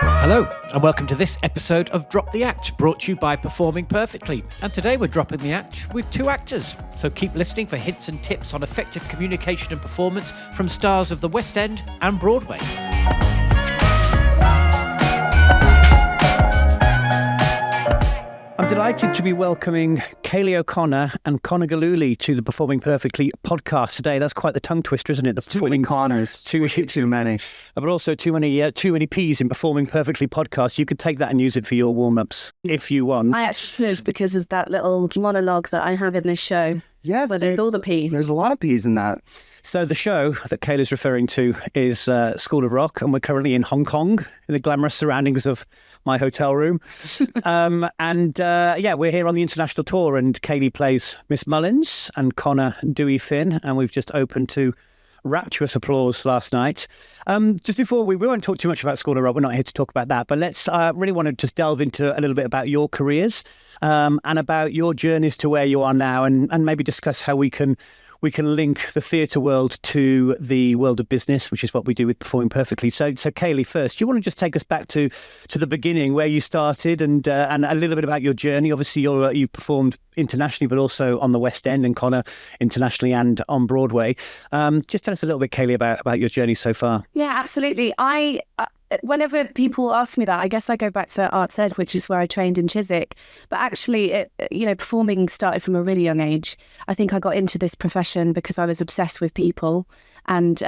Hello, and welcome to this episode of Drop the Act, brought to you by Performing Perfectly. And today we're dropping the act with two actors. So keep listening for hints and tips on effective communication and performance from stars of the West End and Broadway. I'm delighted to be welcoming Ceili O'Connor and Conor Gillooly to the Performing Perfectly podcast today. That's quite the tongue twister, isn't it? Too many Connors. Too many. But also too many P's in Performing Perfectly podcast. You could take that and use it for your warm-ups if you want. I actually could, because of that little monologue that I have in this show. Yes. But there's all the P's. There's a lot of P's in that. So the show that Ceili's referring to is School of Rock, and we're currently in Hong Kong in the glamorous surroundings of my hotel room. We're here on the international tour, and Ceili plays Miss Mullins and Conor Dewey Finn, and we've just opened to rapturous applause last night. Just before we won't talk too much about School of Rock, we're not here to talk about that, but let's really want to just delve into a little bit about your careers and about your journeys to where you are now, and maybe discuss how we can link the theatre world to the world of business, which is what we do with Performing Perfectly. So Ceili, first, do you want to just take us back to the beginning, where you started, and a little bit about your journey? Obviously, you've performed internationally, but also on the West End, and Conor internationally and on Broadway. Just tell us a little bit, Ceili, about your journey so far. Yeah, absolutely. Whenever people ask me that, I guess I go back to Arts Ed, which is where I trained in Chiswick. But actually, performing started from a really young age. I think I got into this profession because I was obsessed with people and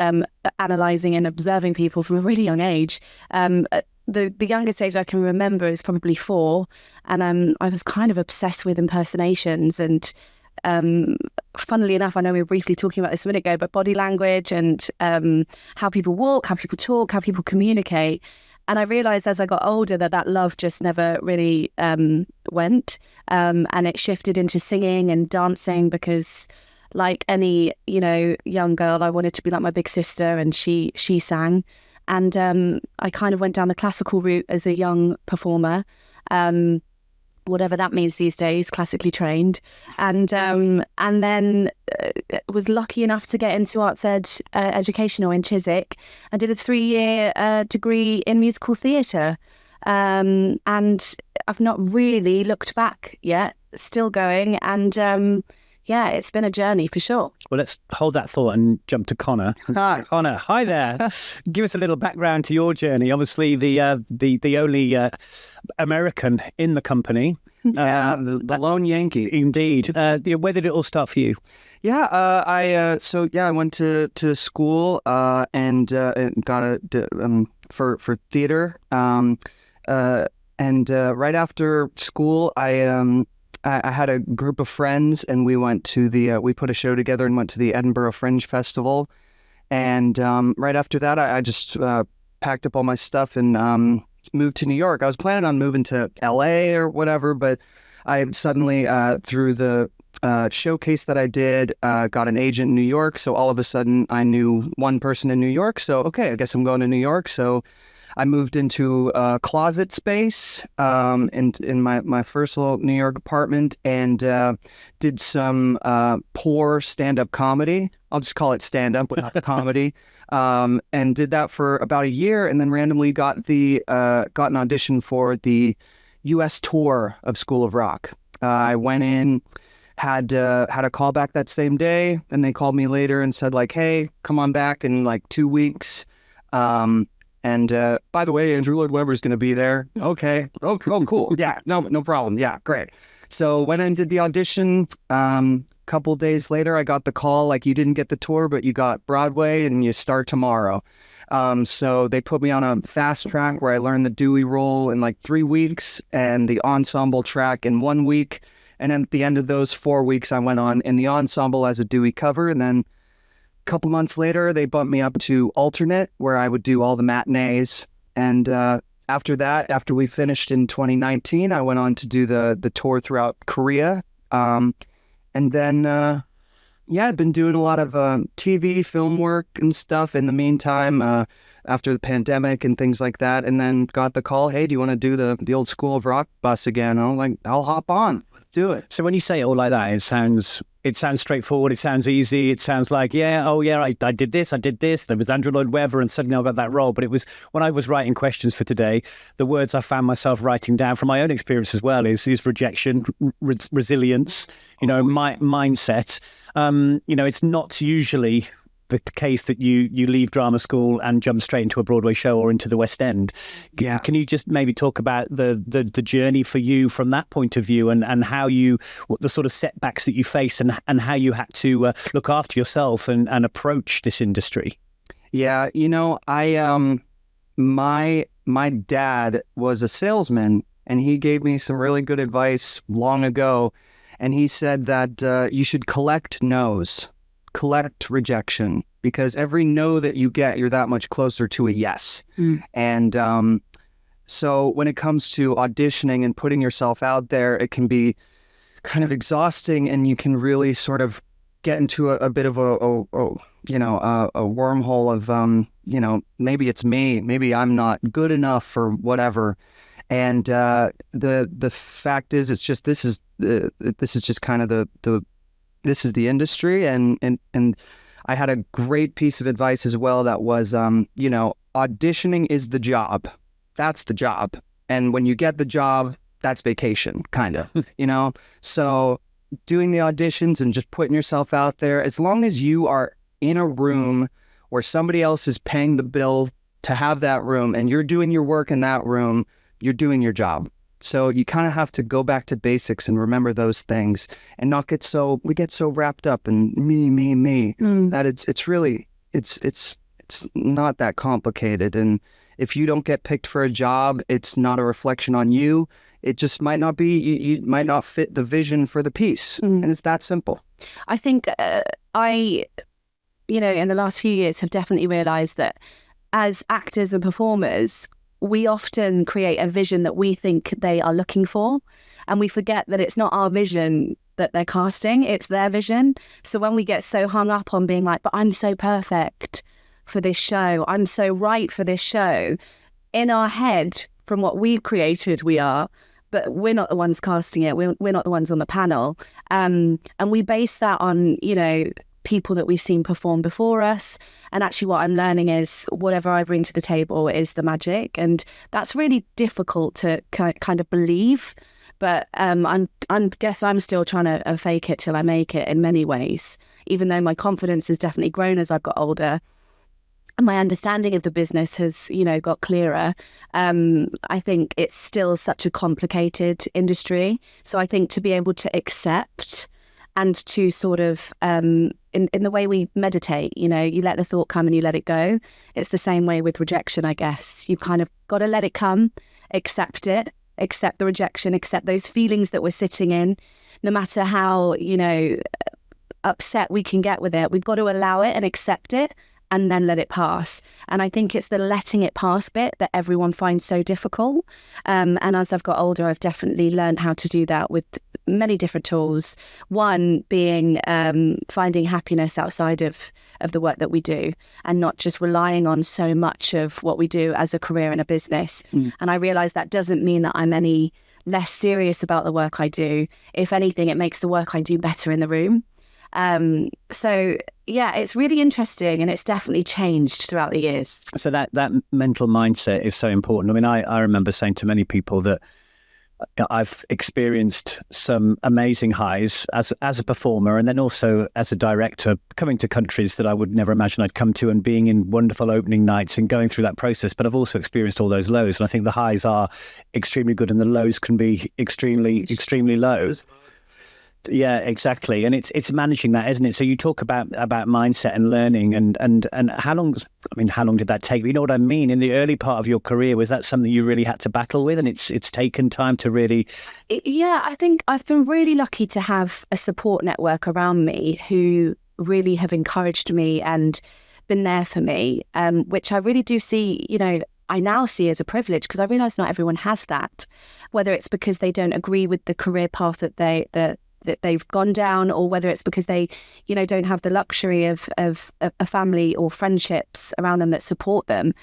analysing and observing people from a really young age. The youngest age I can remember is probably 4, and I was kind of obsessed with impersonations and funnily enough, I know we were briefly talking about this a minute ago, but body language and how people walk, how people talk, how people communicate. And I realised as I got older that love just never really went, and it shifted into singing and dancing because, like any young girl, I wanted to be like my big sister, and she sang. And I kind of went down the classical route as a young performer. Whatever that means these days, classically trained, and then was lucky enough to get into Arts Ed educational in Chiswick. I did a 3-year degree in musical theatre, and I've not really looked back yet. Still going, and it's been a journey for sure. Well, let's hold that thought and jump to Conor. Hi, Conor. Hi there. Give us a little background to your journey. Obviously, the only American in the company. The lone Yankee. Indeed. Where did it all start for you? Yeah, I went to school and got for theater. Right after school, I had a group of friends, and we went to we put a show together and went to the Edinburgh Fringe Festival. And right after that, I just packed up all my stuff and moved to New York. I was planning on moving to LA or whatever, but I suddenly, through the showcase that I did, got an agent in New York. So all of a sudden I knew one person in New York. So, okay, I guess I'm going to New York. So I moved into a closet space in my first little New York apartment, and did some poor stand-up comedy. I'll just call it stand-up without comedy. And did that for about a year, and then randomly got an audition for the U.S. tour of School of Rock. I went in, had a call back that same day, and they called me later and said, like, hey, come on back in like 2 weeks. And by the way, Andrew Lloyd Webber's going to be there. Okay. Oh, cool. Yeah, no problem. Yeah, great. So went and did the audition. Couple days later, I got the call, like, you didn't get the tour, but you got Broadway and you start tomorrow. So they put me on a fast track where I learned the Dewey role in like 3 weeks and the ensemble track in 1 week. And then at the end of those 4 weeks, I went on in the ensemble as a Dewey cover. And then a couple months later, they bumped me up to alternate, where I would do all the matinees. And after that, after we finished in 2019, I went on to do the tour throughout Korea. And then, I'd been doing a lot of TV, film work and stuff in the meantime, after the pandemic and things like that. And then got the call, hey, do you want to do the old School of Rock bus again? I'm like, I'll hop on. do it. So when you say it all like that, it sounds straightforward. It sounds easy. It sounds like, I did this. There was Andrew Lloyd Webber, and suddenly I got that role. But it was when I was writing questions for today, the words I found myself writing down from my own experience as well is rejection, resilience, my mindset. It's not usually the case that you leave drama school and jump straight into a Broadway show or into the West End. Yeah. Can you just maybe talk about the journey for you from that point of view, and what the sort of setbacks that you face, and how you had to look after yourself and approach this industry? Yeah, my dad was a salesman, and he gave me some really good advice long ago. And he said that you should collect no's. Collect rejection, because every no that you get, you're that much closer to a yes. And so when it comes to auditioning and putting yourself out there, it can be kind of exhausting, and you can really sort of get into a bit of a wormhole of maybe it's me, maybe I'm not good enough or whatever. And the fact is, it's just this is just kind of this is the industry, and I had a great piece of advice as well that was, auditioning is the job. That's the job. And when you get the job, that's vacation, kind of, So doing the auditions and just putting yourself out there, as long as you are in a room where somebody else is paying the bill to have that room and you're doing your work in that room, you're doing your job. So you kind of have to go back to basics and remember those things, and not we get so wrapped up in me, that it's really not that complicated. And if you don't get picked for a job, it's not a reflection on you. It just might not be, you might not fit the vision for the piece. And it's that simple. I think in the last few years have definitely realized that as actors and performers, we often create a vision that we think they are looking for, and we forget that it's not our vision that they're casting, it's their vision. So when we get so hung up on being like, but I'm so perfect for this show, I'm so right for this show, in our head, from what we've created, we are, but we're not the ones casting it, we're not the ones on the panel. And we base that on, people that we've seen perform before us. And actually what I'm learning is whatever I bring to the table is the magic. And that's really difficult to kind of believe. But I guess I'm still trying to fake it till I make it in many ways, even though my confidence has definitely grown as I've got older. And my understanding of the business has, got clearer. I think it's still such a complicated industry. So I think to be able to accept and to sort of, in the way we meditate, you let the thought come and you let it go. It's the same way with rejection, I guess. You kind of got to let it come, accept it, accept the rejection, accept those feelings that we're sitting in, no matter how, upset we can get with it. We've got to allow it and accept it, and then let it pass. And I think it's the letting it pass bit that everyone finds so difficult. And as I've got older, I've definitely learned how to do that with many different tools. One being finding happiness outside of the work that we do, and not just relying on so much of what we do as a career in a business. And I realize that doesn't mean that I'm any less serious about the work I do. If anything, it makes the work I do better in the room. So yeah, it's really interesting, and it's definitely changed throughout the years. So that mental mindset is so important. I mean, I remember saying to many people that I've experienced some amazing highs as a performer, and then also as a director, coming to countries that I would never imagine I'd come to, and being in wonderful opening nights and going through that process. But I've also experienced all those lows, and I think the highs are extremely good and the lows can be extremely low. Yeah, exactly. And it's managing that, isn't it? So you talk about mindset and learning, and how long did that take? You know what I mean? In the early part of your career, was that something you really had to battle with, and it's taken time to really? Yeah, I think I've been really lucky to have a support network around me who really have encouraged me and been there for me, which I really do see, I now see as a privilege, because I realise not everyone has that, whether it's because they don't agree with the career path that they've gone down, or whether it's because they, don't have the luxury of a family or friendships around them that support them.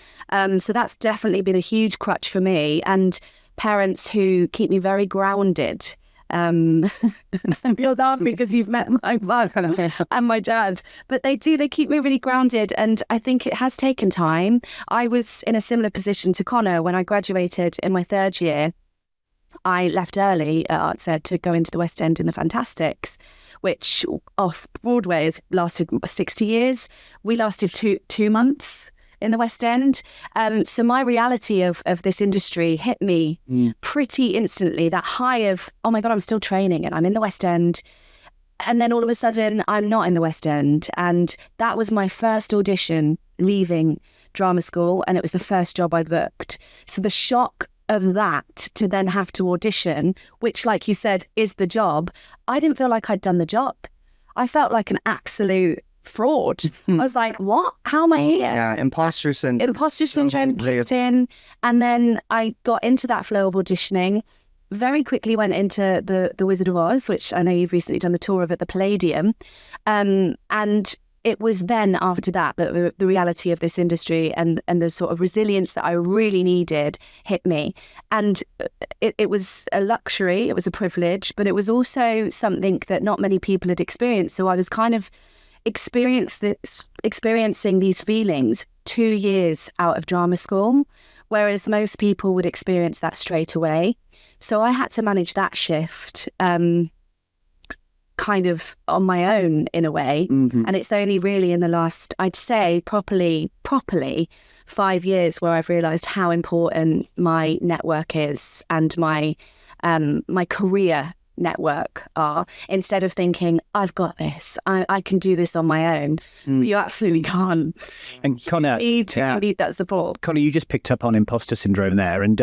So that's definitely been a huge crutch for me, and parents who keep me very grounded You're laughing because you've met my mum and my dad. But they keep me really grounded. And I think it has taken time. I was in a similar position to Connor when I graduated in my third year. I left early at Arts Ed to go into the West End in the Fantastics, which off Broadway has lasted 60 years. We lasted two months in the West End. So my reality of this industry hit me pretty instantly. That high of, oh my God, I'm still training and I'm in the West End. And then all of a sudden, I'm not in the West End. And that was my first audition leaving drama school. And it was the first job I booked. So the shock of that to then have to audition, which, like you said, is the job, I didn't feel like I'd done the job. I felt like an absolute fraud. I was like, what? How am I here? Yeah, imposter syndrome. Imposter syndrome kicked in. And then I got into that flow of auditioning, very quickly went into the Wizard of Oz, which I know you've recently done the tour of at the Palladium. And it was then after that the reality of this industry and the sort of resilience that I really needed hit me. And it was a luxury, it was a privilege, but it was also something that not many people had experienced. So I was kind of experiencing these feelings 2 years out of drama school, whereas most people would experience that straight away. So I had to manage that shift kind of on my own in a way. And it's only really in the last, I'd say properly 5 years where I've realised how important my network is and my career network are, instead of thinking, I've got this, I can do this on my own. You absolutely can't. And Connor, you need that support. Connor, you just picked up on imposter syndrome there. And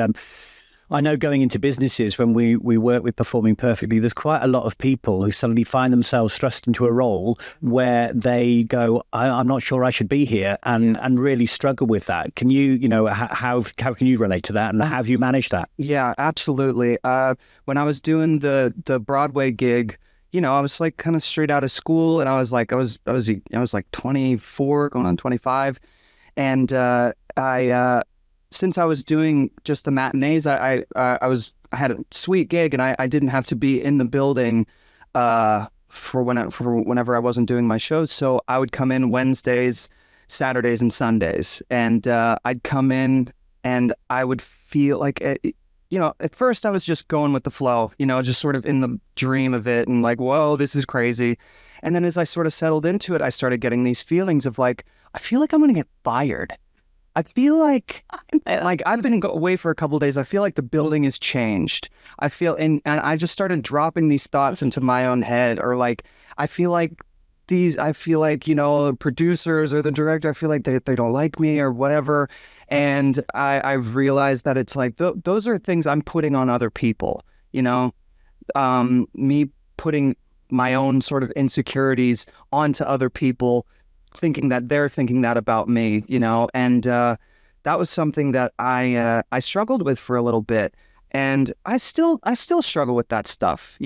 I know going into businesses, when we work with Performing Perfectly, there's quite a lot of people who suddenly find themselves thrust into a role where they go, I'm not sure I should be here, and really struggle with that. Can you, how can you relate to that, and how have you managed that? Yeah, absolutely. When I was doing the Broadway gig, I was like kind of straight out of school, and I was like 24, going on 25, and since I was doing just the matinees, I had a sweet gig, and I didn't have to be in the building for whenever I wasn't doing my shows. So I would come in Wednesdays, Saturdays, and Sundays, and I'd come in and I would feel like at first I was just going with the flow, just sort of in the dream of it, and like, whoa, this is crazy. And then as I sort of settled into it, I started getting these feelings of like, I feel like I'm going to get fired. I feel like I've been away for a couple of days. I feel like the building has changed. And I just started dropping these thoughts into my own head, or like, I feel like producers or the director, I feel like they don't like me or whatever. And I've realized that it's like, those are things I'm putting on other people, me putting my own sort of insecurities onto other people, thinking that they're thinking that about me, and that was something that I struggled with for a little bit, and I still struggle with that stuff,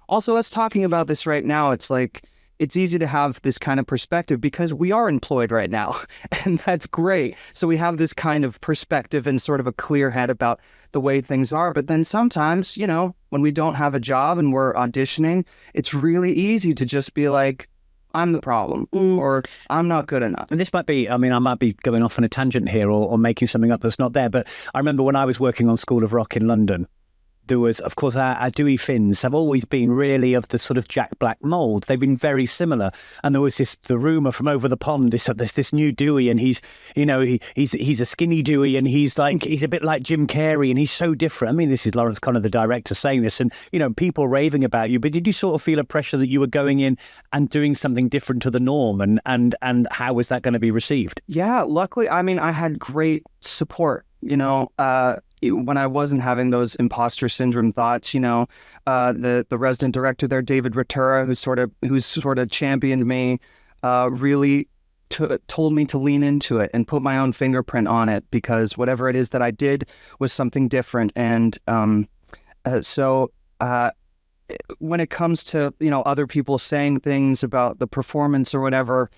Also, us talking about this right now, it's like, it's easy to have this kind of perspective because we are employed right now, and that's great. So we have this kind of perspective and sort of a clear head about the way things are. But then sometimes, when we don't have a job and we're auditioning, it's really easy to just be like, I'm the problem, or I'm not good enough. And this might be, I might be going off on a tangent here or making something up that's not there, but I remember when I was working on School of Rock in London, there was, of course, our Dewey Finns have always been really of the sort of Jack Black mould. They've been very similar. And there was the rumour from over the pond, there's this new Dewey, and he's a skinny Dewey, and he's a bit like Jim Carrey, and he's so different. This is Lawrence Conner, the director, saying this, and, people raving about you. But did you sort of feel a pressure that you were going in and doing something different to the norm? And how was that going to be received? Yeah, luckily, I had great support, when I wasn't having those imposter syndrome thoughts, the resident director there, David Ratura, who's sort of championed me, really told me to lean into it and put my own fingerprint on it, because whatever it is that I did was something different. And so when it comes to, other people saying things about the performance or whatever,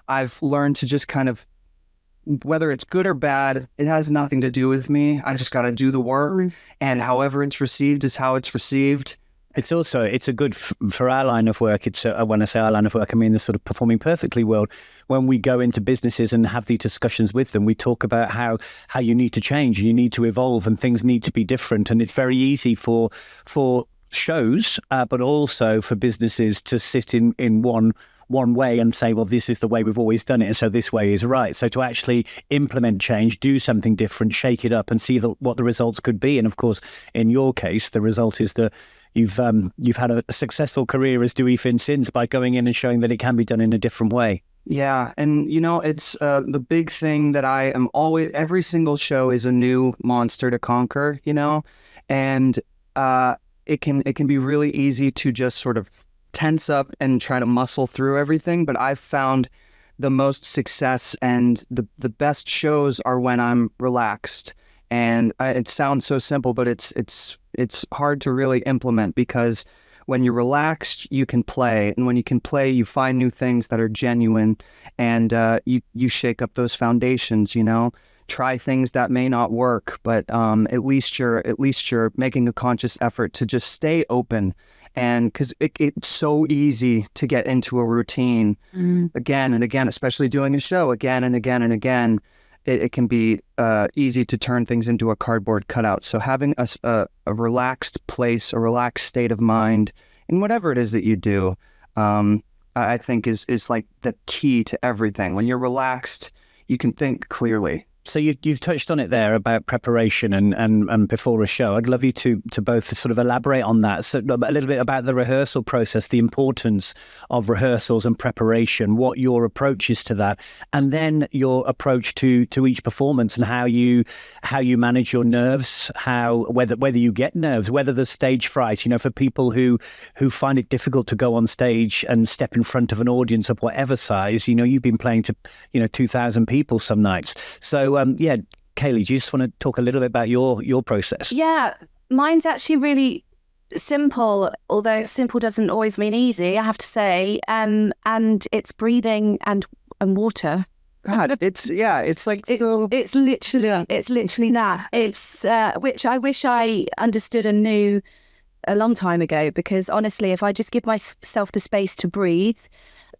I've learned to just kind of, whether it's good or bad, it has nothing to do with me. I just got to do the work, and however it's received is how it's received. It's a good for our line of work. When I say our line of work, I mean the sort of performing perfectly world. When we go into businesses and have these discussions with them, we talk about how you need to change, you need to evolve, and things need to be different. And it's very easy for shows, but also for businesses to sit in one way and say, well, this is the way we've always done it, and so this way is right. So to actually implement change, do something different, shake it up, and see what the results could be. And of course, in your case, the result is that you've had a successful career as Dewey Finn since, by going in and showing that it can be done in a different way. Yeah, and it's the big thing that I am always. Every single show is a new monster to conquer, and it can be really easy to just sort of tense up and try to muscle through everything. But I've found the most success and the best shows are when I'm relaxed. And it sounds so simple, but it's hard to really implement, because when you're relaxed, you can play. And when you can play, you find new things that are genuine, and you shake up those foundations, try things that may not work, but at least you're making a conscious effort to just stay open. And because it's so easy to get into a routine again and again, especially doing a show again and again and again. It can be easy to turn things into a cardboard cutout. So having a relaxed place, a relaxed state of mind in whatever it is that you do, I think is like the key to everything. When you're relaxed, you can think clearly. So you've touched on it there about preparation and before a show. I'd love you to both sort of elaborate on that. So a little bit about the rehearsal process, the importance of rehearsals and preparation, what your approach is to that, and then your approach to each performance and how you manage your nerves, whether you get nerves, whether there's stage fright. For people who find it difficult to go on stage and step in front of an audience of whatever size. You've been playing to 2,000 people some nights. So Ceili, do you just want to talk a little bit about your process? Yeah, mine's actually really simple, although simple doesn't always mean easy, I have to say. And it's breathing and water. God, it's like it's literally that. It's which I wish I understood and knew a long time ago, because honestly, if I just give myself the space to breathe,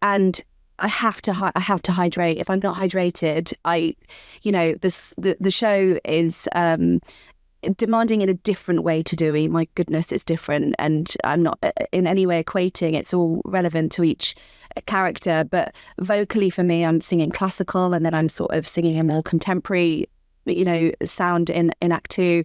and I have to hydrate. If I'm not hydrated, the show is demanding in a different way to Dewey. My goodness, it's different, and I'm not in any way equating. It's all relevant to each character, but vocally for me, I'm singing classical, and then I'm sort of singing a more contemporary, sound in Act 2.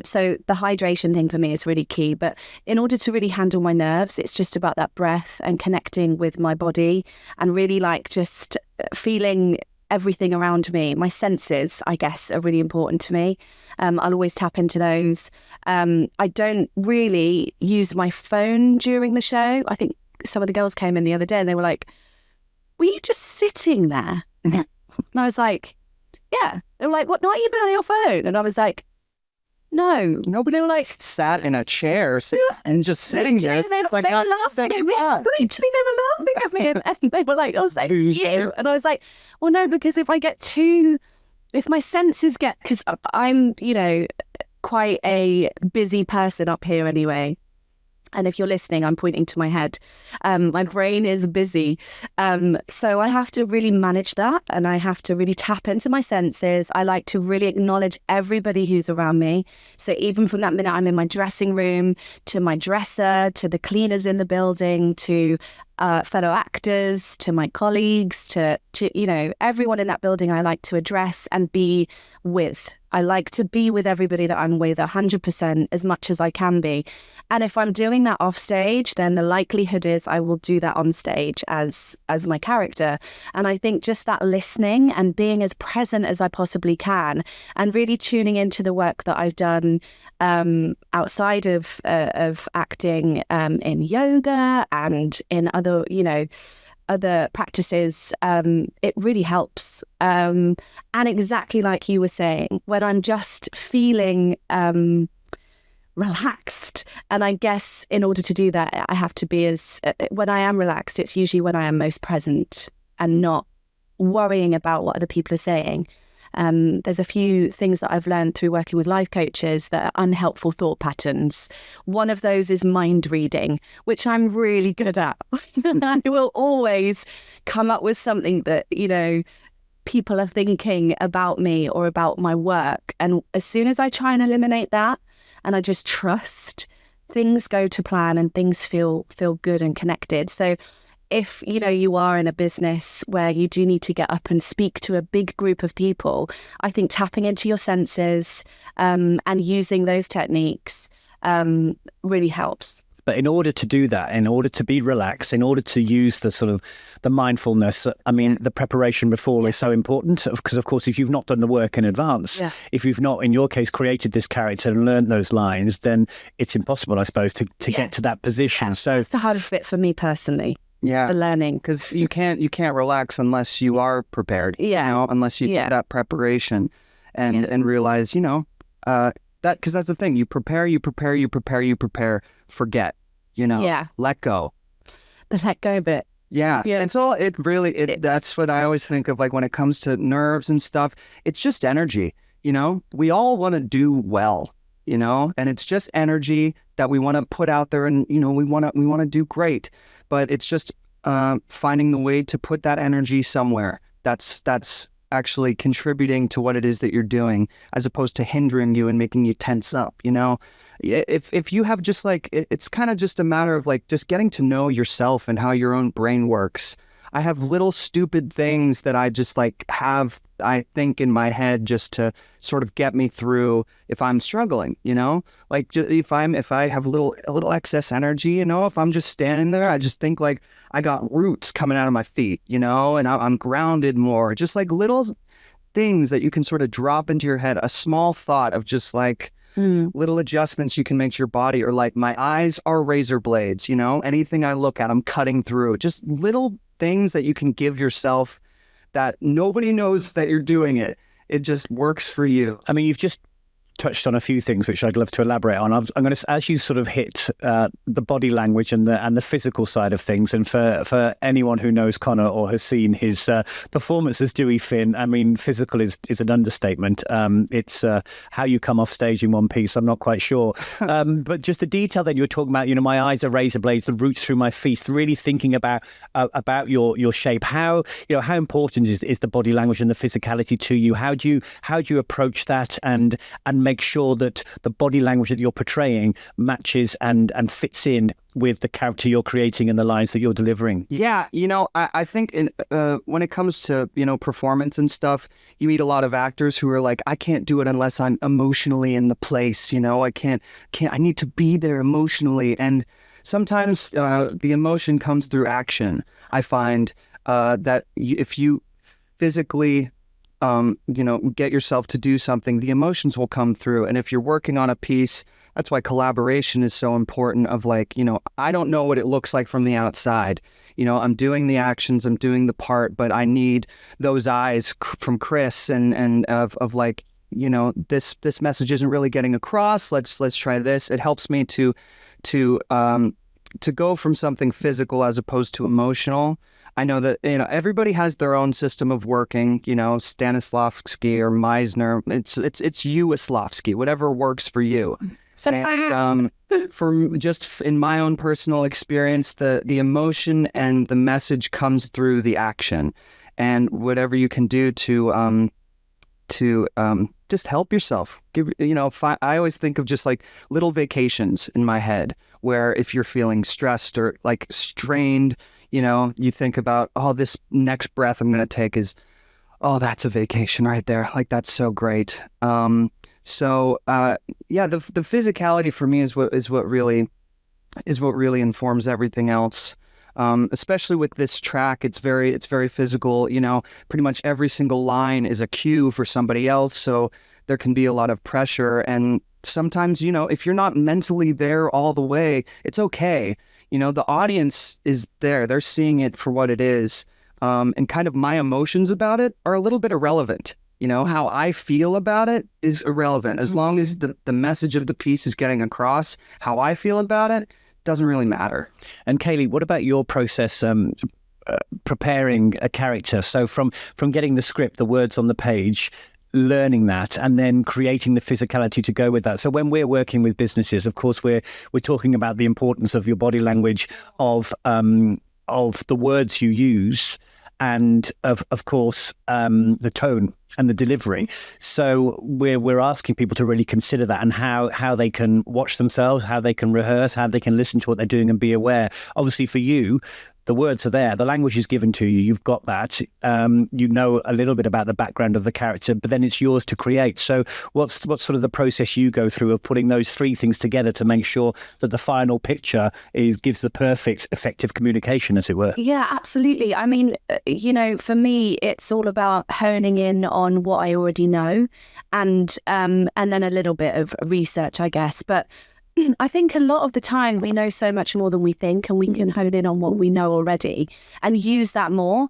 So the hydration thing for me is really key. But in order to really handle my nerves, it's just about that breath and connecting with my body, and really like just feeling everything around me. My senses, I guess, are really important to me. I'll always tap into those. I don't really use my phone during the show. I think some of the girls came in the other day and they were like, "Were you just sitting there?" And I was like, "Yeah." They were like, "What, not even on your phone?" And I was like, "No." Nobody sat in a chair and just sitting there. They were laughing at me. Literally, they were laughing at me, and they were like, "Oh, thank you." And I was like, "Well, no, because if my senses get, because I'm, quite a busy person up here anyway." And if you're listening, I'm pointing to my head. My brain is busy. So I have to really manage that, and I have to really tap into my senses. I like to really acknowledge everybody who's around me. So even from that minute I'm in my dressing room, to my dresser, to the cleaners in the building, to fellow actors, to my colleagues, to everyone in that building, I like to address and be with. I like to be with everybody that I'm with 100% as much as I can be. And if I'm doing that off stage, then the likelihood is I will do that on stage as my character. And I think just that listening and being as present as I possibly can, and really tuning into the work that I've done outside of acting, in yoga and in other practices, it really helps. And exactly like you were saying, when I'm just feeling relaxed, and I guess in order to do that, I have to be when I am relaxed, it's usually when I am most present and not worrying about what other people are saying. there's a few things that I've learned through working with life coaches that are unhelpful thought patterns. One of those is mind reading, which I'm really good at. I will always come up with something that, people are thinking about me or about my work. And as soon as I try and eliminate that, and I just trust, things go to plan and things feel good and connected. So if, you are in a business where you do need to get up and speak to a big group of people, I think tapping into your senses and using those techniques really helps. But in order to do that, in order to be relaxed, in order to use the sort of the mindfulness, the preparation before is so important. Because, of course, if you've not done the work in advance, if you've not, in your case, created this character and learned those lines, then it's impossible, I suppose, to get to that position. So it's the hardest bit for me personally. Yeah, the learning, because you can't relax unless you are prepared. Unless you do that preparation and realize that, because that's the thing. You prepare, forget. Let go. The let go bit. Yeah. And so that's what I always think of, like when it comes to nerves and stuff. It's just energy. We all want to do well. And it's just energy that we want to put out there, and we want to do great. But it's just finding the way to put that energy somewhere that's actually contributing to what it is that you're doing, as opposed to hindering you and making you tense up. If you have just it's kind of just a matter of just getting to know yourself and how your own brain works. I have little stupid things that I just I think in my head just to sort of get me through if I'm struggling, if I have a little excess energy, if I'm just standing there, I just think I got roots coming out of my feet, and I'm grounded more, just little things that you can sort of drop into your head, a small thought of just little adjustments you can make to your body, or my eyes are razor blades, anything I look at, I'm cutting through, just little things that you can give yourself that nobody knows that you're doing it. It just works for you. You've just touched on a few things which I'd love to elaborate on. I'm going to, as you sort of hit the body language and the physical side of things, and for anyone who knows Conner or has seen his performance as Dewey Finn, physical is an understatement. It's how you come off stage in one piece, I'm not quite sure. But just the detail that you were talking about, my eyes are razor blades, the roots through my feet, really thinking about your shape. How important is the body language and the physicality to you? How do you approach that and make sure that the body language that you're portraying matches and fits in with the character you're creating and the lines that you're delivering? Yeah, I think when it comes to, performance and stuff, you meet a lot of actors who are I can't do it unless I'm emotionally in the place, I need to be there emotionally. And sometimes the emotion comes through action. I find that if you physically get yourself to do something, the emotions will come through. And if you're working on a piece, that's why collaboration is so important of I don't know what it looks like from the outside. I'm doing the actions, I'm doing the part, but I need those eyes from Chris and of this message isn't really getting across. Let's try this. It helps me to go from something physical as opposed to emotional. I know that, everybody has their own system of working, Stanislavski or Meisner. It's Ueslavsky, whatever works for you. And for just in my own personal experience, the emotion and the message comes through the action, and whatever you can do to just help yourself. I always think of just little vacations in my head, where if you're feeling stressed or strained, you think about, this next breath I'm going to take is, that's a vacation right there. That's so great. The physicality for me is what really informs everything else. Especially with this track, it's very physical. Pretty much every single line is a cue for somebody else, so there can be a lot of pressure. And sometimes, if you're not mentally there all the way, it's okay. The audience is there; they're seeing it for what it is, and kind of my emotions about it are a little bit irrelevant. How I feel about it is irrelevant. As long as the message of the piece is getting across, how I feel about it doesn't really matter. And Ceili, what about your process preparing a character? So from getting the script, the words on the page, learning that and then creating the physicality to go with that. So when we're working with businesses, of course, we're talking about the importance of your body language, of the words you use, and of course the tone and the delivery. So we're asking people to really consider that, and how they can watch themselves, how they can rehearse, how they can listen to what they're doing and be aware. Obviously for you, the words are there, the language is given to you, you've got that, you know a little bit about the background of the character, but then it's yours to create. So what's sort of the process you go through of putting those three things together to make sure that the final picture gives the perfect effective communication, as it were? Yeah, absolutely. I mean, for me, it's all about honing in on what I already know, and then a little bit of research, I guess. But I think a lot of the time we know so much more than we think, and we can hone in on what we know already and use that more.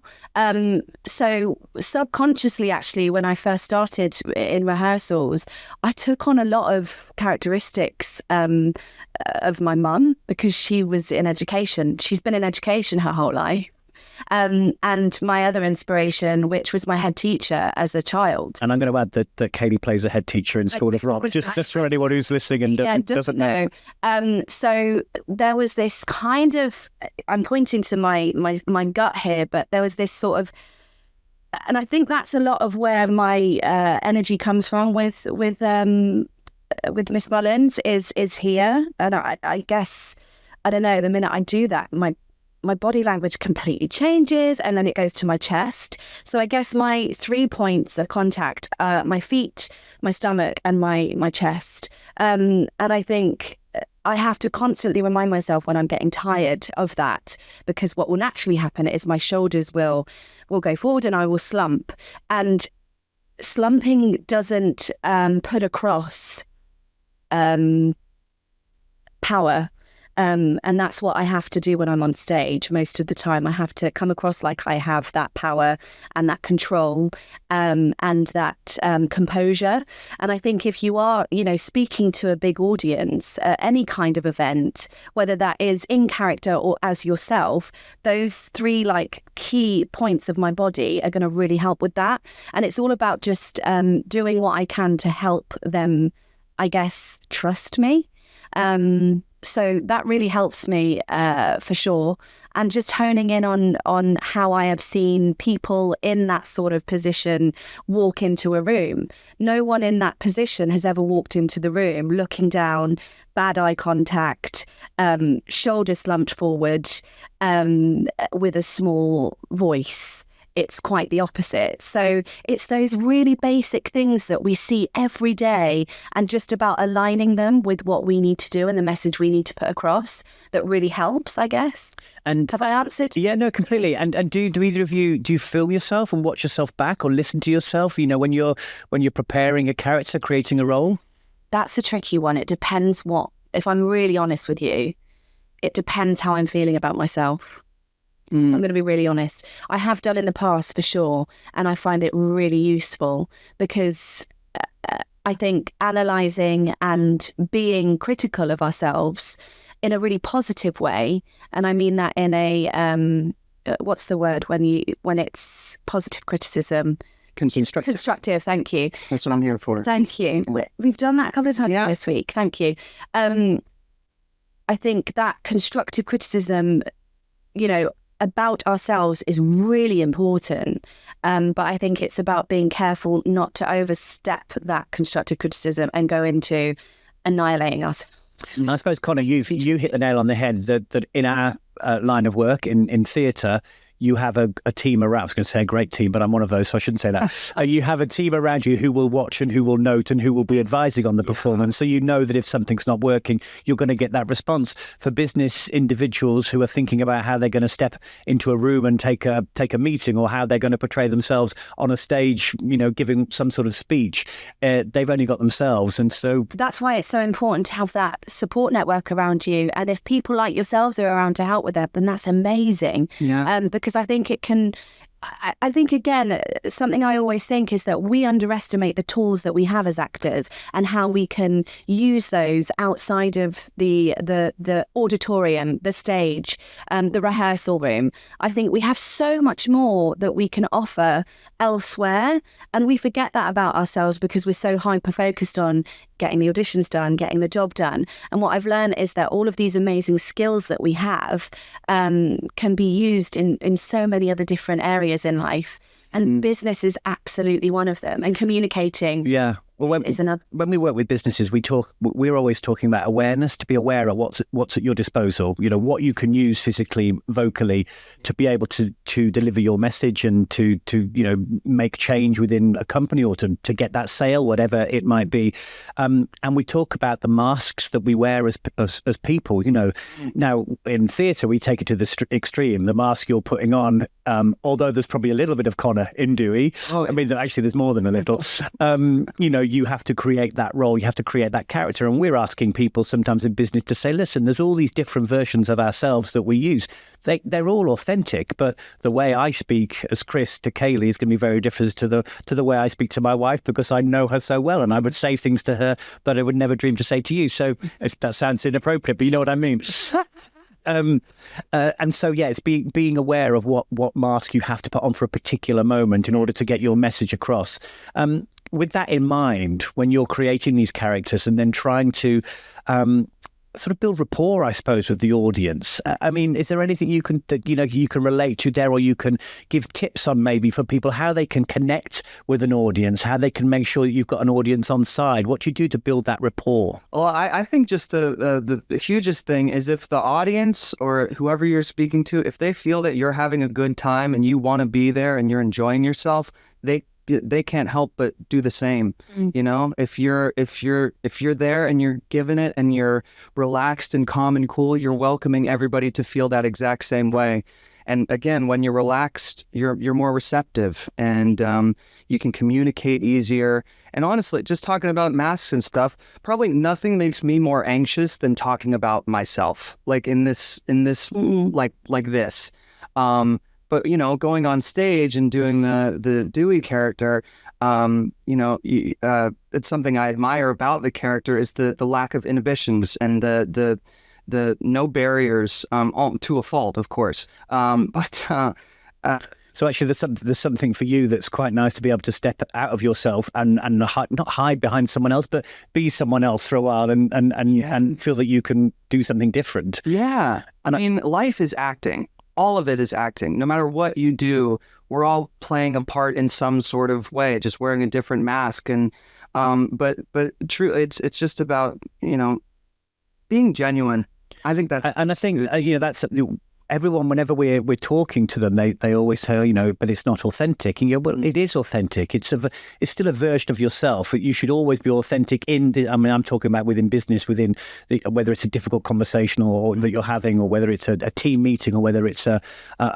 So subconsciously, actually, when I first started in rehearsals, I took on a lot of characteristics of my mum, because she was in education. She's been in education her whole life. And my other inspiration, which was my head teacher as a child. And I'm going to add that Ceili plays a head teacher in School of Rock, just for anyone who's listening and doesn't know. So there was this kind of, I'm pointing to my gut here, but there was this sort of, and I think that's a lot of where my energy comes from with Miss Mullins is here. And I guess, I don't know, the minute I do that, my body language completely changes, and then it goes to my chest. So I guess my 3 points of contact are my feet, my stomach, and my chest. And I think I have to constantly remind myself when I'm getting tired of that, because what will naturally happen is my shoulders will go forward and I will slump. And slumping doesn't put across power. And that's what I have to do when I'm on stage. Most of the time, I have to come across like I have that power and that control and that composure. And I think if you are, speaking to a big audience, any kind of event, whether that is in character or as yourself, those three key points of my body are going to really help with that. And it's all about just doing what I can to help them, I guess, trust me. So that really helps me for sure. And just honing in on how I have seen people in that sort of position walk into a room. No one in that position has ever walked into the room looking down, bad eye contact, shoulders slumped forward, with a small voice. It's quite the opposite. So it's those really basic things that we see every day, and just about aligning them with what we need to do and the message we need to put across that really helps, I guess. And have I answered? Yeah, no, completely. And do either of you, do you film yourself and watch yourself back, or listen to yourself, when you're preparing a character, creating a role? That's a tricky one. It depends if I'm really honest with you, it depends how I'm feeling about myself. I'm going to be really honest. I have done in the past for sure, and I find it really useful, because I think analysing and being critical of ourselves in a really positive way, and I mean that in a what's the word when it's positive criticism? Constructive. Thank you. That's what I'm here for. Thank you. We've done that a couple of times this week. Thank you. I think that constructive criticism, about ourselves is really important. But I think it's about being careful not to overstep that constructive criticism and go into annihilating ourselves. And I suppose, Conner, you hit the nail on the head that in our line of work in theatre, you have a team around. I was going to say a great team, but I'm one of those, so I shouldn't say that. You have a team around you who will watch and who will note and who will be advising on the performance. So you know that if something's not working, you're going to get that response. For business individuals who are thinking about how they're going to step into a room and take a meeting, or how they're going to portray themselves on a stage, giving some sort of speech, they've only got themselves. And so that's why it's so important to have that support network around you. And if people like yourselves are around to help with that, then that's amazing. Yeah. Because I think it can, I think, again, something I always think is that we underestimate the tools that we have as actors and how we can use those outside of the auditorium, the stage, the rehearsal room. I think we have so much more that we can offer elsewhere, and we forget that about ourselves because we're so hyper-focused on getting the auditions done, getting the job done. And what I've learned is that all of these amazing skills that we have can be used in so many other different areas in life, and business is absolutely one of them, and communicating is another. When we work with businesses, we're always talking about awareness, to be aware of what's at your disposal, what you can use physically, vocally, to be able to deliver your message and to make change within a company, or to get that sale, whatever it might be. And we talk about the masks that we wear as people. Now in theatre we take it to the extreme. The mask you're putting on, although there's probably a little bit of Conner in Dewey. I mean, actually there's more than a little. You have to create that role, you have to create that character. And we're asking people sometimes in business to say, listen, there's all these different versions of ourselves that we use. They're all authentic, but the way I speak as Chris to Ceili is going to be very different to the way I speak to my wife, because I know her so well, and I would say things to her that I would never dream to say to you. So if that sounds inappropriate, but you know what I mean. And so, it's being aware of what mask you have to put on for a particular moment in order to get your message across. With that in mind, when you're creating these characters and then trying to sort of build rapport, I suppose, with the audience. I mean, is there anything you can relate to there, or you can give tips on maybe for people how they can connect with an audience, how they can make sure that you've got an audience on side? What do you do to build that rapport? Well, I think just the hugest thing is if the audience or whoever you're speaking to, if they feel that you're having a good time and you want to be there and you're enjoying yourself, they can't help but do the same. If you're there and you're giving it and you're relaxed and calm and cool, you're welcoming everybody to feel that exact same way. And again, when you're relaxed, you're more receptive, and you can communicate easier. And honestly, just talking about masks and stuff, probably nothing makes me more anxious than talking about myself, like in this like this. But, going on stage and doing the Dewey character, it's something I admire about the character is the lack of inhibitions and the no barriers, to a fault, of course. So actually, there's something for you that's quite nice to be able to step out of yourself and not hide behind someone else, but be someone else for a while and feel that you can do something different. Yeah. I mean, life is acting. All of it is acting. No matter what you do, we're all playing a part in some sort of way, just wearing a different mask. And but truly, it's just about being genuine. I think that's, and I think that's everyone. Whenever we're talking to them, they always say, but it's not authentic. And well, it is authentic. It's still a version of yourself. You should always be authentic I'm talking about within business, whether it's a difficult conversation or that you're having, or whether it's a team meeting, or whether it's a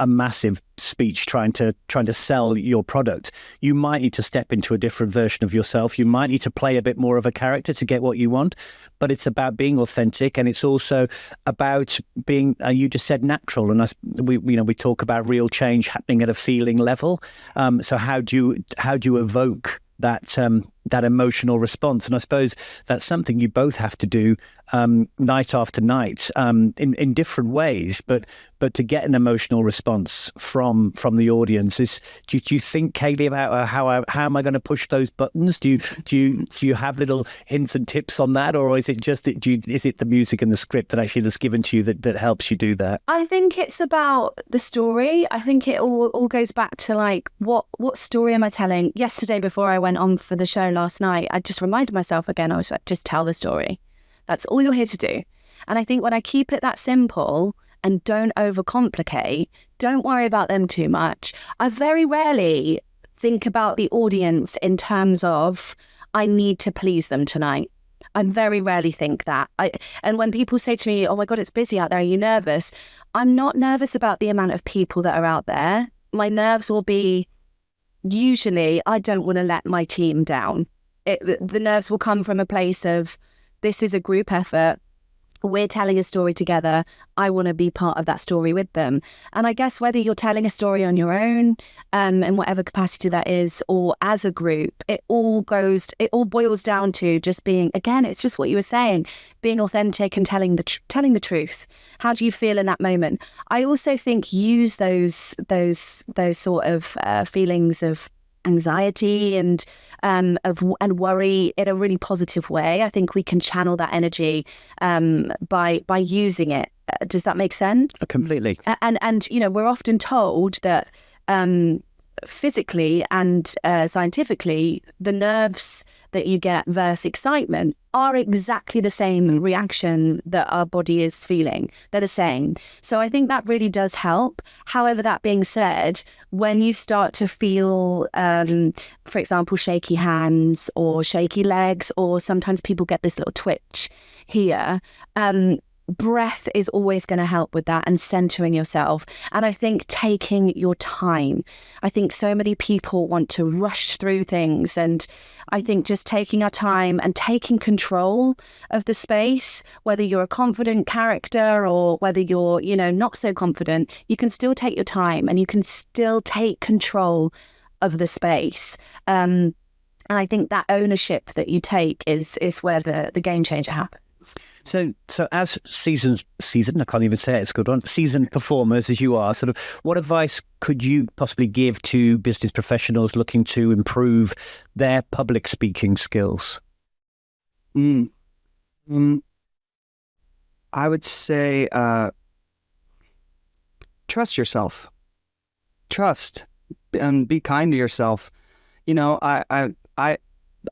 massive speech trying to sell your product. You might need to step into a different version of yourself. You might need to play a bit more of a character to get what you want, but it's about being authentic, and it's also about being, you just said, natural. And we talk about real change happening at a feeling level. So how do you evoke that emotional response? And I suppose that's something you both have to do night after night in different ways, but to get an emotional response from the audience is. Do you think, Ceili, about how am I going to push those buttons? Do you have little hints and tips on that, or is it just is it the music and the script that's given to you that helps you do that? I think it's about the story. I think it all goes back to like what story am I telling? Yesterday, before I went on for the show last night, I just reminded myself again, I was like, just tell the story. That's all you're here to do. And I think when I keep it that simple and don't overcomplicate, don't worry about them too much. I very rarely think about the audience in terms of, I need to please them tonight. I very rarely think that. And when people say to me, oh my God, it's busy out there, are you nervous? I'm not nervous about the amount of people that are out there. My nerves will be, usually, I don't want to let my team down. The nerves will come from a place of, this is a group effort. we're telling a story together. I want to be part of that story with them. And I guess whether you're telling a story on your own, in whatever capacity that is, or as a group, it all boils down to just being, again, it's just what you were saying, being authentic and telling the truth. How do you feel in that moment? I also think use those sort of feelings of anxiety and worry in a really positive way. I think we can channel that energy by using it. Does that make sense? Completely. And we're often told that physically and scientifically, the nerves that you get versus excitement are exactly the same reaction that our body is feeling. They're the same. So I think that really does help. However, that being said, when you start to feel, for example, shaky hands or shaky legs, or sometimes people get this little twitch here, breath is always going to help with that, and centering yourself. And I think taking your time. I think so many people want to rush through things, and I think just taking our time and taking control of the space, whether you're a confident character or whether you're, not so confident, you can still take your time and you can still take control of the space. And I think that ownership that you take is where the game changer happens. So as seasoned, I can't even say it, it's a good one, seasoned performers as you are, sort of, what advice could you possibly give to business professionals looking to improve their public speaking skills? I would say trust yourself. Trust and be kind to yourself.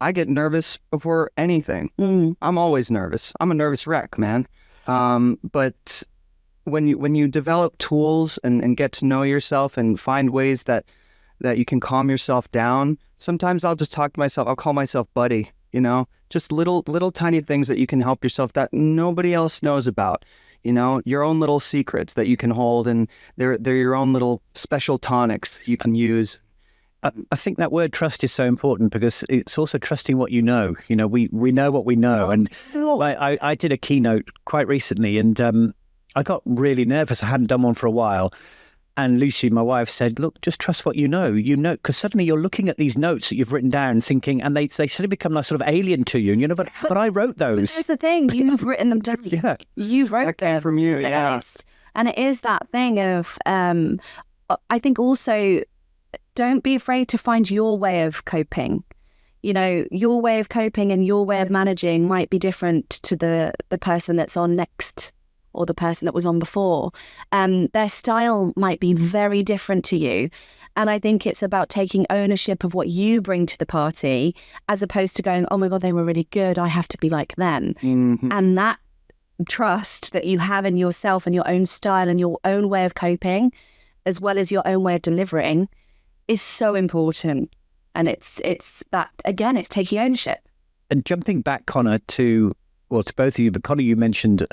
I get nervous before anything. I'm always nervous. I'm a nervous wreck, man. But when you develop tools and get to know yourself and find ways that you can calm yourself down, sometimes I'll just talk to myself. I'll call myself buddy, just little tiny things that you can help yourself that nobody else knows about. Your own little secrets that you can hold, and they're your own little special tonics that you can use. I think that word trust is so important because it's also trusting what you know. We know what we know. And I did a keynote quite recently, and I got really nervous. I hadn't done one for a while. And Lucy, my wife, said, look, just trust what you know, because suddenly you're looking at these notes that you've written down thinking, and they suddenly become like sort of alien to you. And but I wrote those. But here's the thing, you've written them down. Yeah. You wrote them. From you, yeah. And it is that thing of, I think also, don't be afraid to find your way of coping. Your way of coping and your way of managing might be different to the person that's on next or the person that was on before. Their style might be very different to you. And I think it's about taking ownership of what you bring to the party, as opposed to going, oh my God, they were really good, I have to be like them. Mm-hmm. And that trust that you have in yourself and your own style and your own way of coping, as well as your own way of delivering, is so important. And it's that, again, it's taking ownership. And jumping back, Conner, to both of you, but Conner, you mentioned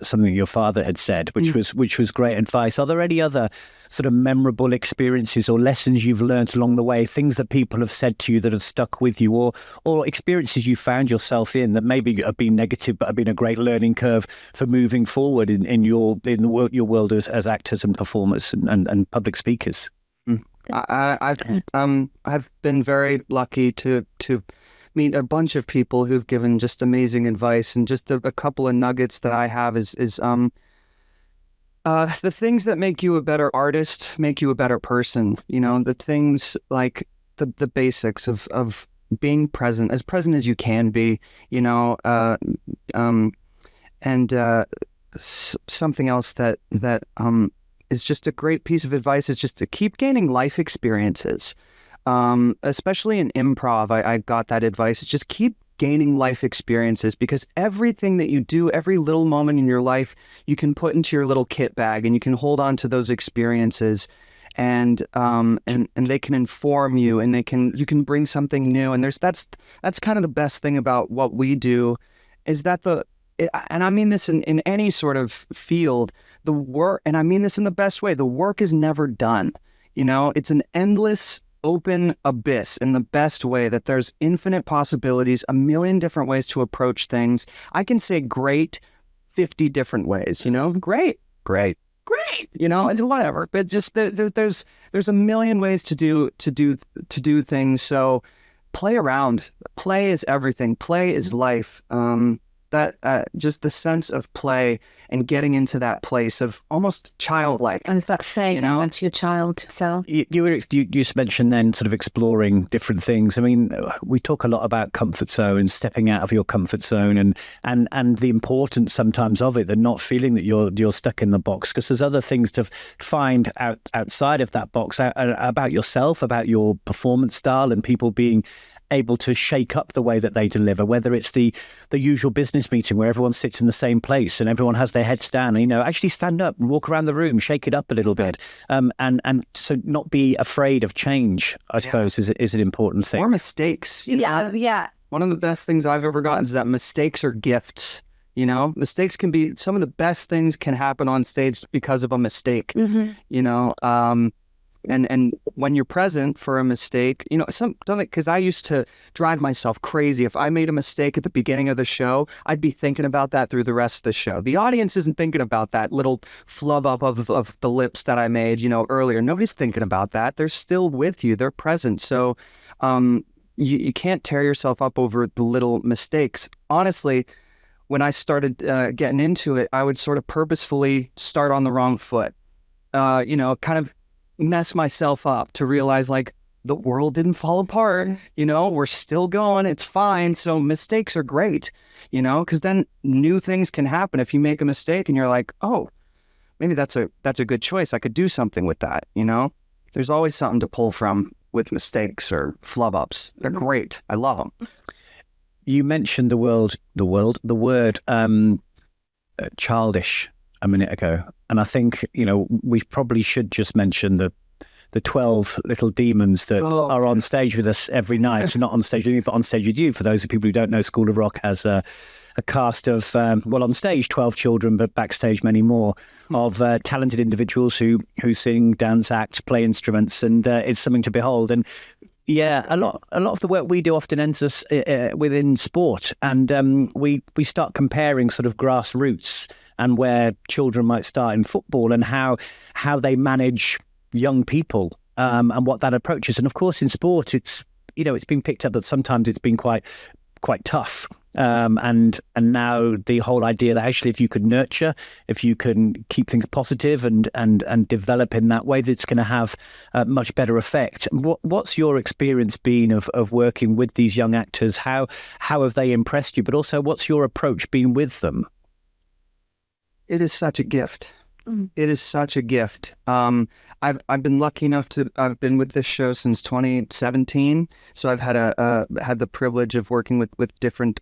something your father had said, which was great advice. Are there any other sort of memorable experiences or lessons you've learned along the way, things that people have said to you that have stuck with you, or experiences you found yourself in that maybe have been negative but have been a great learning curve for moving forward in your world as actors and performers and public speakers? I've been very lucky to meet a bunch of people who've given just amazing advice, and just a couple of nuggets that I have is the things that make you a better artist make you a better person. The things like the basics of being present as you can be. Something else that is just a great piece of advice is just to keep gaining life experiences. Especially in improv, I got that advice. Is just keep gaining life experiences, because everything that you do, every little moment in your life, you can put into your little kit bag, and you can hold on to those experiences, and they can inform you, and you can bring something new. And that's kind of the best thing about what we do, is that and I mean this in any sort of field, the work, and I mean this in the best way, the work is never done. It's an endless open abyss in the best way, that there's infinite possibilities, a million different ways to approach things. I can say great 50 different ways, great, and whatever. But just there's a million ways to do things. So play around. Play is everything. Play is life. Just the sense of play and getting into that place of almost childlike. I was about to say, to your child self. You just mentioned then sort of exploring different things. I mean, we talk a lot about comfort zone and stepping out of your comfort zone and the importance sometimes of it, and not feeling that you're stuck in the box, because there's other things to find outside of that box, about yourself, about your performance style, and people being able to shake up the way that they deliver, whether it's the usual business meeting where everyone sits in the same place and everyone has their heads down, actually stand up and walk around the room, shake it up a little bit, and so not be afraid of change, I suppose, is an important thing. Or mistakes. Yeah. One of the best things I've ever gotten is that mistakes are gifts. Mistakes can be, some of the best things can happen on stage because of a mistake. And when you're present for a mistake, something, because I used to drive myself crazy. If I made a mistake at the beginning of the show, I'd be thinking about that through the rest of the show. The audience isn't thinking about that little flub up of the lips that I made, earlier. Nobody's thinking about that. They're still with you. They're present. So you can't tear yourself up over the little mistakes. Honestly, when I started getting into it, I would sort of purposefully start on the wrong foot, kind of mess myself up to realize, like, the world didn't fall apart, we're still going, it's fine. So mistakes are great, because then new things can happen. If you make a mistake and you're like, oh, maybe that's a good choice, I could do something with that. There's always something to pull from with mistakes or flub ups. They're great. I love them. You mentioned the word childish a minute ago, and I think we probably should just mention the 12 little demons that are on stage with us every night. Not on stage with me, but on stage with you. For those people who don't know, School of Rock has a cast of on stage 12 children, but backstage many more, of talented individuals who sing, dance, act, play instruments, and it's something to behold. And yeah, a lot of the work we do often ends us within sport, and we start comparing sort of grassroots and where children might start in football, and how they manage young people, and what that approach is. And of course, in sport, it's been picked up that sometimes it's been quite tough. And now the whole idea that actually, if you could nurture, if you can keep things positive and develop in that way, that's going to have a much better effect. What's your experience been of working with these young actors? How have they impressed you? But also, what's your approach been with them? It is such a gift. It is such a gift. I've been lucky enough I've been with this show since 2017. So I've had had the privilege of working with different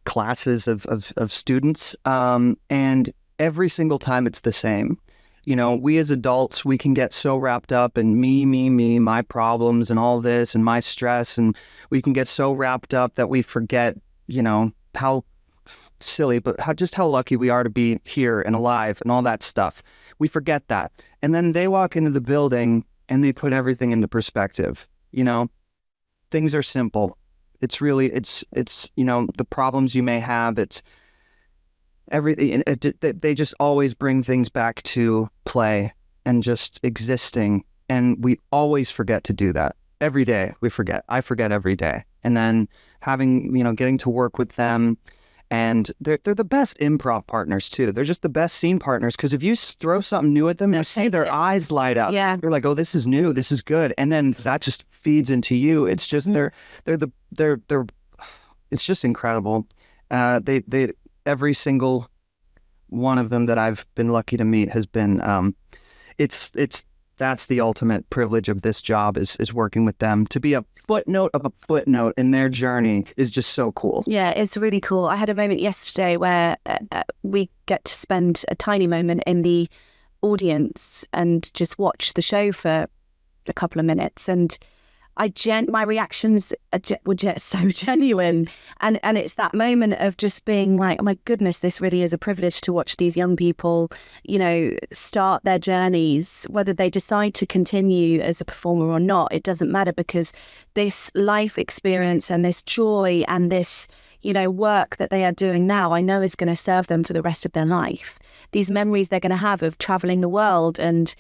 classes of students. And every single time it's the same. We as adults, we can get so wrapped up in me, my problems and all this and my stress. And we can get so wrapped up that we forget, how silly, but how lucky we are to be here and alive and all that stuff. We forget that. And then they walk into the building and they put everything into perspective. Things are simple. It's really, it's the problems you may have, it's everything. They just always bring things back to play and just existing. And we always forget to do that. Every day we forget. I forget every day. And then getting to work with them. And they're the best improv partners, too. They're just the best scene partners, because if you throw something new at them, you see their eyes light up. Yeah. You're like, oh, this is new. This is good. And then that just feeds into you. It's just it's just incredible. They every single one of them that I've been lucky to meet has been that's the ultimate privilege of this job is working with them. To be a footnote of a footnote in their journey is just so cool. Yeah, it's really cool. I had a moment yesterday where we get to spend a tiny moment in the audience and just watch the show for a couple of minutes. And my reactions were just so genuine, and it's that moment of just being like, oh my goodness, this really is a privilege to watch these young people, start their journeys. Whether they decide to continue as a performer or not, it doesn't matter, because this life experience and this joy and this, work that they are doing now, I know is going to serve them for the rest of their life. These memories they're going to have of traveling the world and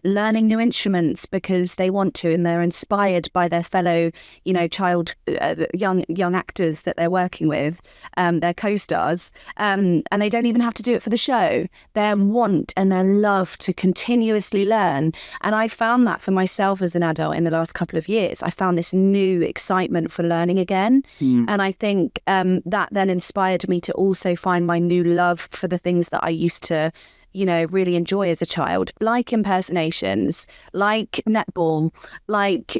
learning new instruments because they want to, and they're inspired by their fellow, young actors that they're working with, their co-stars, and they don't even have to do it for the show. Their want and their love to continuously learn. And I found that for myself as an adult in the last couple of years. I found this new excitement for learning again. And I think that then inspired me to also find my new love for the things that I used to really enjoy as a child, like impersonations, like netball, like,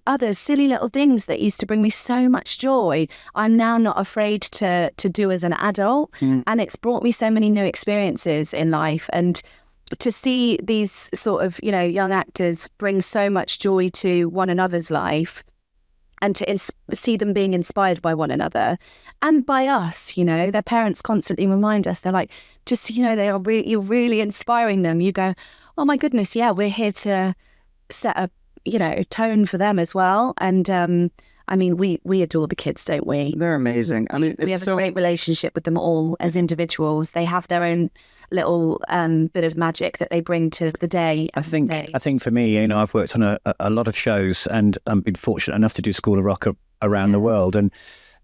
other silly little things that used to bring me so much joy. I'm now not afraid to do as an adult. And it's brought me so many new experiences in life. And to see these sort of, young actors bring so much joy to one another's life, and to see them being inspired by one another and by us, their parents constantly remind us, they're like, just, you're really inspiring them. You go, oh my goodness, yeah, we're here to set a, tone for them as well. And we adore the kids, don't we? They're amazing. I mean, we have a great relationship with them all as individuals. They have their own little bit of magic that they bring to the day. I think for me, I've worked on a lot of shows, and I've been fortunate enough to do School of Rock around the world, and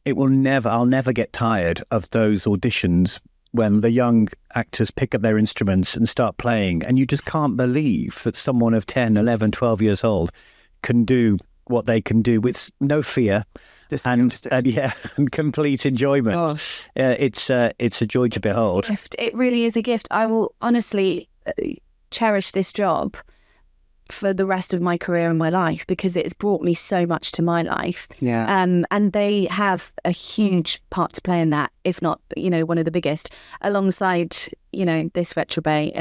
I'll never get tired of those auditions when the young actors pick up their instruments and start playing, and you just can't believe that someone of 10, 11, 12 years old can do what they can do with no fear and complete enjoyment. Oh. It's a joy to behold. It really is a gift. I will honestly cherish this job for the rest of my career and my life, because it's brought me so much to my life. And they have a huge part to play in that, if not, one of the biggest, alongside, this retrobate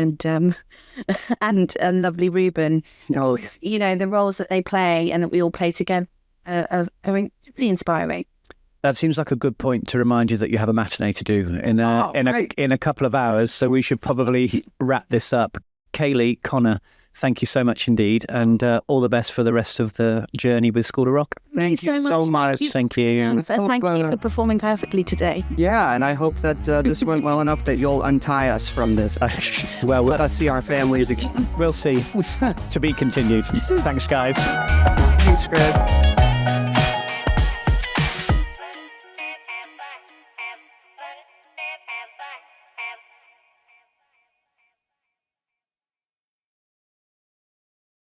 and lovely Ruben. Oh, the roles that they play and that we all play together are really inspiring. That seems like a good point to remind you that you have a matinee to do in a couple of hours. So we should probably wrap this up. Ceili, Conner, thank you so much indeed, and all the best for the rest of the journey with School of Rock. Thank you so much. Thank you. And thank you for performing perfectly today. Yeah, and I hope that this went well enough that you'll untie us from this. Well, let us see our families again. We'll see. To be continued. Thanks, guys. Thanks, Chris.